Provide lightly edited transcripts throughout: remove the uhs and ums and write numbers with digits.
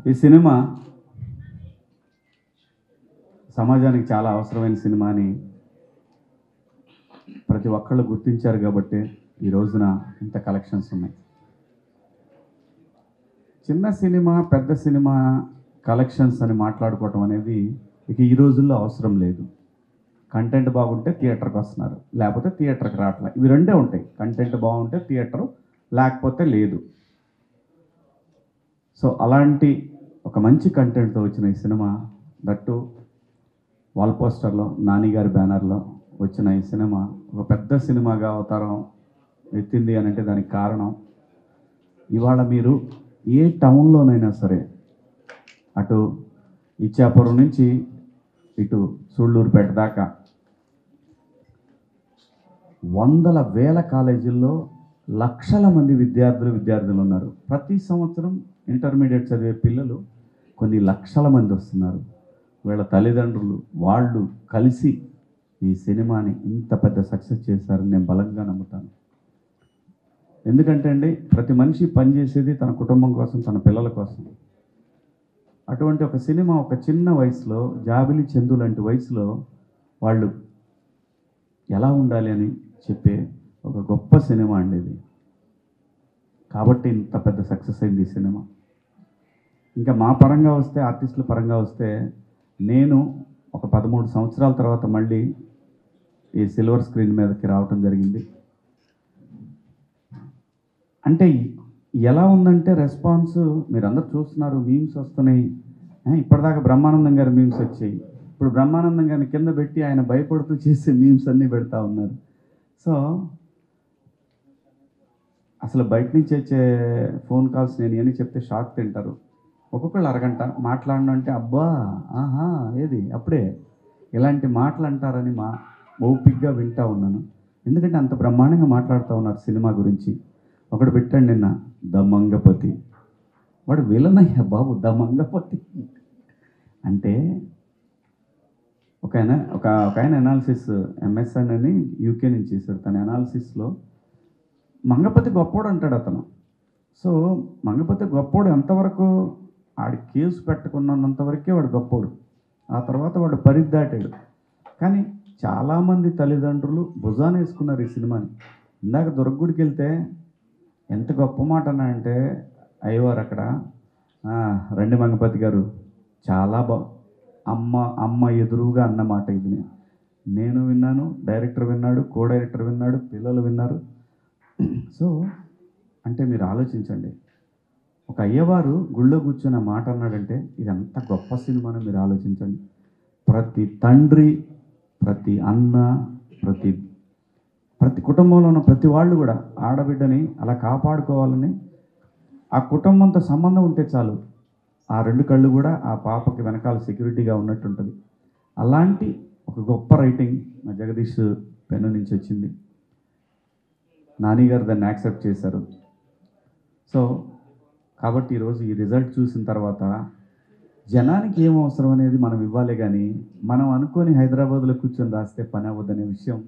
ఈ సినిమా సమాజానికి చాలా అవసరమైన సినిమా అని ప్రతి ఒక్కళ్ళు గుర్తించారు కాబట్టి ఈ రోజున ఇంత కలెక్షన్స్ ఉన్నాయి. చిన్న సినిమా పెద్ద సినిమా కలెక్షన్స్ అని మాట్లాడుకోవటం అనేది ఇక ఈ రోజుల్లో అవసరం లేదు. కంటెంట్ బాగుంటే థియేటర్కి వస్తున్నారు, లేకపోతే థియేటర్కి రావట్లే. ఇవి రెండే ఉంటాయి, కంటెంట్ బాగుంటే థియేటరు, లేకపోతే లేదు. సో అలాంటి ఒక మంచి కంటెంట్తో వచ్చిన ఈ సినిమా, దట్టు వాల్ పోస్టర్లో నాని గారి బ్యానర్లో వచ్చిన ఈ సినిమా ఒక పెద్ద సినిమాగా అవతారం ఎత్తింది అని అంటే దానికి కారణం, ఇవాళ మీరు ఏ టౌన్లోనైనా సరే, అటు ఇచ్చాపురం నుంచి ఇటు సూళ్ళూరుపేట దాకా వందల వేల కాలేజీల్లో లక్షల మంది విద్యార్థులు ఉన్నారు. ప్రతి సంవత్సరం ఇంటర్మీడియట్ చదివే పిల్లలు కొన్ని లక్షల మంది వస్తున్నారు. వీళ్ళ తల్లిదండ్రులు వాళ్ళు కలిసి ఈ సినిమాని ఇంత పెద్ద సక్సెస్ చేశారని నేను బలంగా నమ్ముతాను. ఎందుకంటే అండి, ప్రతి మనిషి పనిచేసేది తన కుటుంబం కోసం, తన పిల్లల కోసం. అటువంటి ఒక సినిమా ఒక చిన్న వయసులో, జాబిలి చందు లాంటి వయసులో వాళ్ళు ఎలా ఉండాలి అని చెప్పే ఒక గొప్ప సినిమా అండి ఇది. కాబట్టి ఇంత పెద్ద సక్సెస్ అయింది ఈ సినిమా. ఇంకా మా పరంగా వస్తే, ఆర్టిస్టుల పరంగా వస్తే, నేను ఒక 13 సంవత్సరాల తర్వాత మళ్ళీ ఈ సిల్వర్ స్క్రీన్ మీదకి రావటం జరిగింది. అంటే ఎలా ఉందంటే రెస్పాన్స్ మీరందరూ చూస్తున్నారు, మీమ్స్ వస్తున్నాయి. ఇప్పటిదాకా బ్రహ్మానందం గారి మీమ్స్ వచ్చాయి, ఇప్పుడు బ్రహ్మానందం గారిని కింద పెట్టి ఆయన భయపడుతూ చేసే మీమ్స్ అన్నీ పెడతా ఉన్నారు. సో అసలు బయట నుంచి వచ్చే ఫోన్ కాల్స్ నేను ఏమని చెప్తే షాక్ తింటారు. ఒక్కొక్కళ్ళు అరగంట మాట్లాడినంటే అబ్బా ఆహా ఏది అప్పుడే ఇలాంటి మాటలు అంటారని ఓపిక్గా వింటూ ఉన్నాను. ఎందుకంటే అంత బ్రహ్మాండంగా మాట్లాడుతూ ఉన్నారు సినిమా గురించి. ఒకడు పెట్టాడు నిన్న, ద మంగపతి. వాడు విలనయ్యా బాబు, ద మంగపతి అంటే ఒక ఆయన అనాలిసిస్ ఎంఎస్ఎన్ అని యూకే నుంచి చేశాడు. తన అనాలిసిస్లో మంగపతి గొప్పోడు అంటాడు అతను. సో మంగపతి గొప్పోడు ఎంతవరకు, ఆడి కేసు పెట్టుకున్నంతవరకే వాడు గొప్పోడు. ఆ తర్వాత వాడు పరిదాటాడు. కానీ చాలామంది తల్లిదండ్రులు భుజాన వేసుకున్నారు ఈ సినిమాని. ఇందాక దుర్గుడికి వెళ్తే ఎంత గొప్ప మాట అన్నాడంటే, అయ్యవారు అక్కడ రండి మంగపతి గారు చాలా అమ్మ ఎదురుగా అన్నమాట ఇది నేను విన్నాను, డైరెక్టర్ విన్నాడు, కో డైరెక్టర్ విన్నాడు, పిల్లలు విన్నారు. సో అంటే మీరు ఆలోచించండి, ఒక అయ్యవారు గుళ్ళో కూర్చొని మాట అన్నాడంటే ఇది అంత గొప్ప సినిమాని మీరు ఆలోచించండి. ప్రతి తండ్రి, ప్రతి అన్న, ప్రతి కుటుంబంలో ఉన్న ప్రతి వాళ్ళు కూడా ఆడబిడ్డని అలా కాపాడుకోవాలని, ఆ కుటుంబంతో సంబంధం ఉంటే చాలు, ఆ 2 కళ్ళు కూడా ఆ పాపకి వెనకాల సెక్యూరిటీగా ఉన్నట్టుంటుంది. అలాంటి ఒక గొప్ప రైటింగ్ మా జగదీష్ పెన్ను నుంచి వచ్చింది. నాని గారు దాన్ని యాక్సెప్ట్ చేశారు. సో కాబట్టి ఈరోజు ఈ రిజల్ట్ చూసిన తర్వాత జనానికి ఏం అవసరం అనేది మనం ఇవ్వాలి, కానీ మనం అనుకొని హైదరాబాద్లో కూర్చొని రాస్తే పని అవ్వదనే విషయం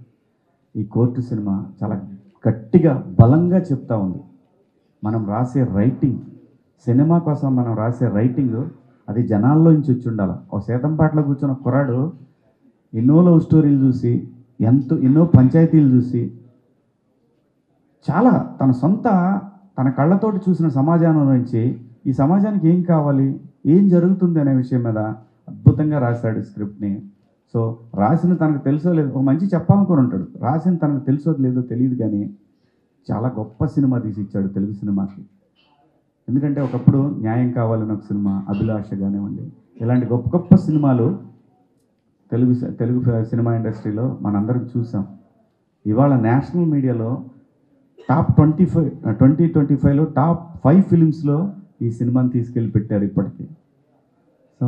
ఈ కోర్టు సినిమా చాలా గట్టిగా బలంగా చెప్తా ఉంది. మనం రాసే రైటింగ్, సినిమా కోసం మనం రాసే రైటింగ్ అది జనాల్లో నుంచి వచ్చి ఉండాలి. ఒక సేతంపాటలో కూర్చున్న కుర్రాడు ఎన్నో లవ్ స్టోరీలు చూసి, ఎన్నో పంచాయతీలు చూసి, చాలా తన కళ్ళతోటి చూసిన సమాజాన్ని నుంచి ఈ సమాజానికి ఏం కావాలి, ఏం జరుగుతుంది అనే విషయం మీద అద్భుతంగా రాశాడు స్క్రిప్ట్ని. సో రాసిన తనకు తెలుసో లేదో, ఒక మంచి చెప్పాలనుకుని ఉంటాడు, రాసిన తనకు తెలుసో లేదో తెలియదు, కానీ చాలా గొప్ప సినిమా తీసి ఇచ్చాడు తెలుగు సినిమాకి. ఎందుకంటే ఒకప్పుడు న్యాయం కావాలని ఒక సినిమా, అభిలాష కానివ్వండి, ఇలాంటి గొప్ప గొప్ప సినిమాలు తెలుగు సినిమా ఇండస్ట్రీలో మనందరం చూసాం. ఇవాళ నేషనల్ మీడియాలో టాప్ 2025లో టాప్ 5 ఫిలిమ్స్లో ఈ సినిమాని తీసుకెళ్ళి పెట్టారు ఇప్పటికీ. సో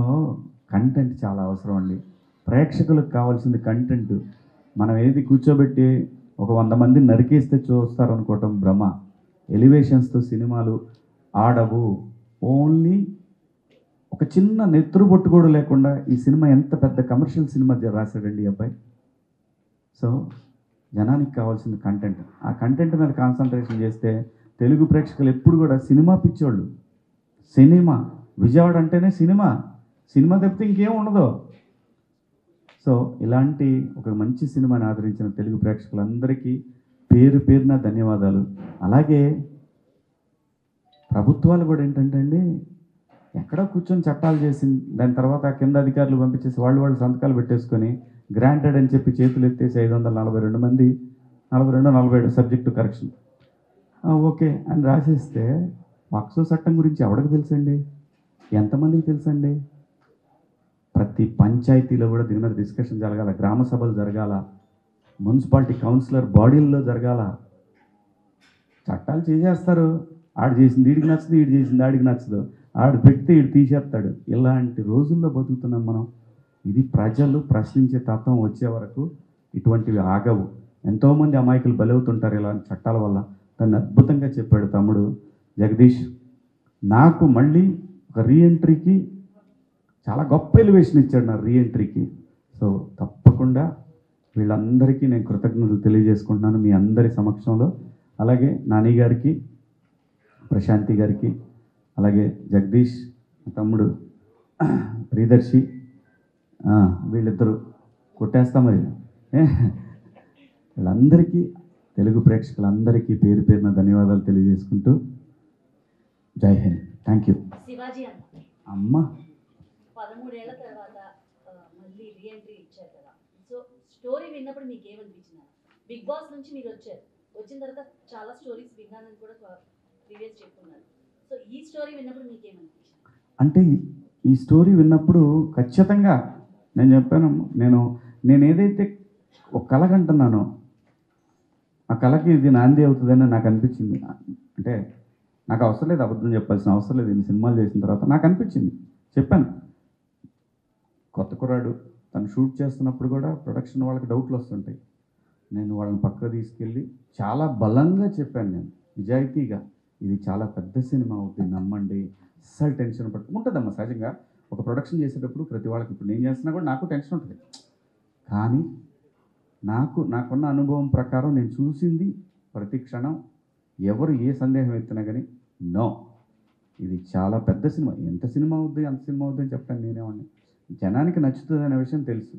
కంటెంట్ చాలా అవసరం అండి. ప్రేక్షకులకు కావాల్సింది కంటెంట్. మనం ఏది కూర్చోబెట్టి ఒక 100 మందిని నరికేస్తే చూస్తారనుకోవటం భ్రమ. ఎలివేషన్స్తో సినిమాలు ఆడవు. ఓన్లీ ఒక చిన్న నెత్తురు బొట్టు కూడా లేకుండా ఈ సినిమా ఎంత పెద్ద కమర్షియల్ సినిమా రాశాడండి ఈ అబ్బాయి. సో జనానికి కావాల్సింది కంటెంట్. ఆ కంటెంట్ మీద కాన్సన్ట్రేషన్ చేస్తే తెలుగు ప్రేక్షకులు ఎప్పుడు కూడా సినిమా పిచ్చోళ్ళు, సినిమా విజయవాడ అంటేనే సినిమా, సినిమా తప్పితే ఇంకేం ఉండదు. సో ఇలాంటి ఒక మంచి సినిమాని ఆదరించిన తెలుగు ప్రేక్షకులందరికీ పేరు పేరున ధన్యవాదాలు. అలాగే ప్రభుత్వాలు కూడా ఏంటంటే అండి, ఎక్కడో కూర్చొని చట్టాలు చేసి దాని తర్వాత కింద అధికారులు పంపించేసి వాళ్ళు సంతకాలు పెట్టేసుకొని గ్రాంటెడ్ అని చెప్పి చేతులు ఎత్తేసి 542 మంది 47 సబ్జెక్టు కరెక్షన్ ఓకే అని రాసేస్తే పక్సో చట్టం గురించి ఎవరికి తెలుసండి? ఎంతమందికి తెలుసండి? ప్రతి పంచాయతీలో కూడా దీని మీద డిస్కషన్ జరగాల, గ్రామ సభలు జరగాల, మున్సిపాలిటీ కౌన్సిలర్ బాడీల్లో జరగాల. చట్టాలు చేసేస్తారు, ఆడు చేసింది వీడికి నచ్చదు, వీడు చేసింది ఆడికి నచ్చదు, ఆడు పెడితే వీడు తీసేస్తాడు. ఇలాంటి రోజుల్లో బతుకుతున్నాం మనం. ఇది ప్రజలు ప్రశ్నించే తత్వం వచ్చే వరకు ఇటువంటివి ఆగవు. ఎంతోమంది అమాయకులు బలవుతుంటారు ఇలాంటి చట్టాల వల్ల. దాన్ని అద్భుతంగా చెప్పాడు తమ్ముడు జగదీష్. నాకు మళ్ళీ ఒక రీఎంట్రీకి చాలా గొప్ప ఎలివేషన్ ఇచ్చాడు నా రీఎంట్రీకి. సో తప్పకుండా వీళ్ళందరికీ నేను కృతజ్ఞతలు తెలియజేసుకుంటున్నాను మీ అందరి సమక్షంలో. అలాగే నాని గారికి, ప్రశాంతి గారికి, అలాగే జగదీష్ తమ్ముడు ప్రియదర్శి, వీళ్ళిద్దరూ కొట్టేస్తా మరి. వీళ్ళందరికీ, తెలుగు ప్రేక్షకులందరికీ పేరు పేరున ధన్యవాదాలు తెలియజేసుకుంటూ జై హింద్. Thank you. శివాజీ అమ్మ 13 ఏళ్ల తర్వాత మళ్ళీ రీఎంట్రీ ఇచ్చారు కదా. సో స్టోరీ విన్నప్పుడు మీకు ఏమనిపించింది? బిగ్ బాస్ నుంచి మీరు వచ్చిన తర్వాత చాలా స్టోరీస్ విన్నానని కూడా ప్రీవియస్ చెప్పుకున్నారు. సో ఈ స్టోరీ విన్నప్పుడు మీకు ఏమనిపించింది? అంటే ఈ స్టోరీ విన్నప్పుడు ఖచ్చితంగా నేను చెప్పాను, నేను ఏదైతే ఒక కళ కంటున్నానో ఆ కళకి ఇది నాంది అవుతుందని నాకు అనిపించింది. అంటే నాకు అవసరం లేదు, అబద్ధం చెప్పాల్సిన అవసరం లేదు. ఇన్ని సినిమాలు చేసిన తర్వాత నాకు అనిపించింది, చెప్పాను. కొత్త కుర్రాడు తను షూట్ చేస్తున్నప్పుడు కూడా ప్రొడక్షన్ వాళ్ళకి డౌట్లు వస్తుంటాయి. నేను వాళ్ళని పక్కకు తీసుకెళ్ళి చాలా బలంగా చెప్పాను, నేను నిజాయితీగా, ఇది చాలా పెద్ద సినిమా అవుతుంది, నమ్మండి, అస్సలు టెన్షన్ ఉంటుందమ్మా. సహజంగా ఒక ప్రొడక్షన్ చేసేటప్పుడు ప్రతి వాళ్ళకి, ఇప్పుడు నేను చేస్తున్నా కూడా నాకు టెన్షన్ ఉంటుంది. కానీ నాకున్న అనుభవం ప్రకారం నేను చూసింది ప్రతి క్షణం, ఎవరు ఏ సందేహం ఎత్తినా కానీ నో, ఇది చాలా పెద్ద సినిమా, ఎంత సినిమా అవుద్ది అంత సినిమా అవుద్ది అని చెప్పాను నేనేమన్నా. జనానికి నచ్చుతుంది అనే విషయం తెలుసు,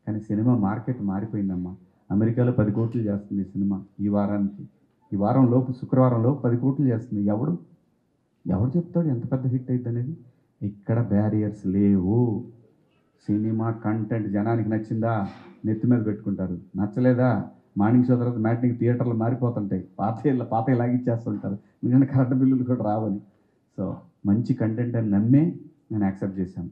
కానీ సినిమా మార్కెట్ మారిపోయిందమ్మా. అమెరికాలో 10 కోట్లు చేస్తుంది ఈ సినిమా ఈ వారం లోపు, శుక్రవారం లోపు 10 కోట్లు చేస్తుంది. ఎవడు చెప్తాడు ఎంత పెద్ద హిట్ అయింది అనేది? ఇక్కడ బ్యారియర్స్ లేవు. సినిమా కంటెంట్ జనానికి నచ్చిందా నెత్తి మీద పెట్టుకుంటారు, నచ్చలేదా మార్నింగ్ షో తర్వాత మ్యాట్నింగ్ థియేటర్లు మారిపోతుంటాయి, పాత లాగిచ్చేస్తుంటారు, ఎందుకంటే కరెంట్ బిల్లులు కూడా రావని. సో మంచి కంటెంట్ అని నమ్మే నేను యాక్సెప్ట్ చేశాను.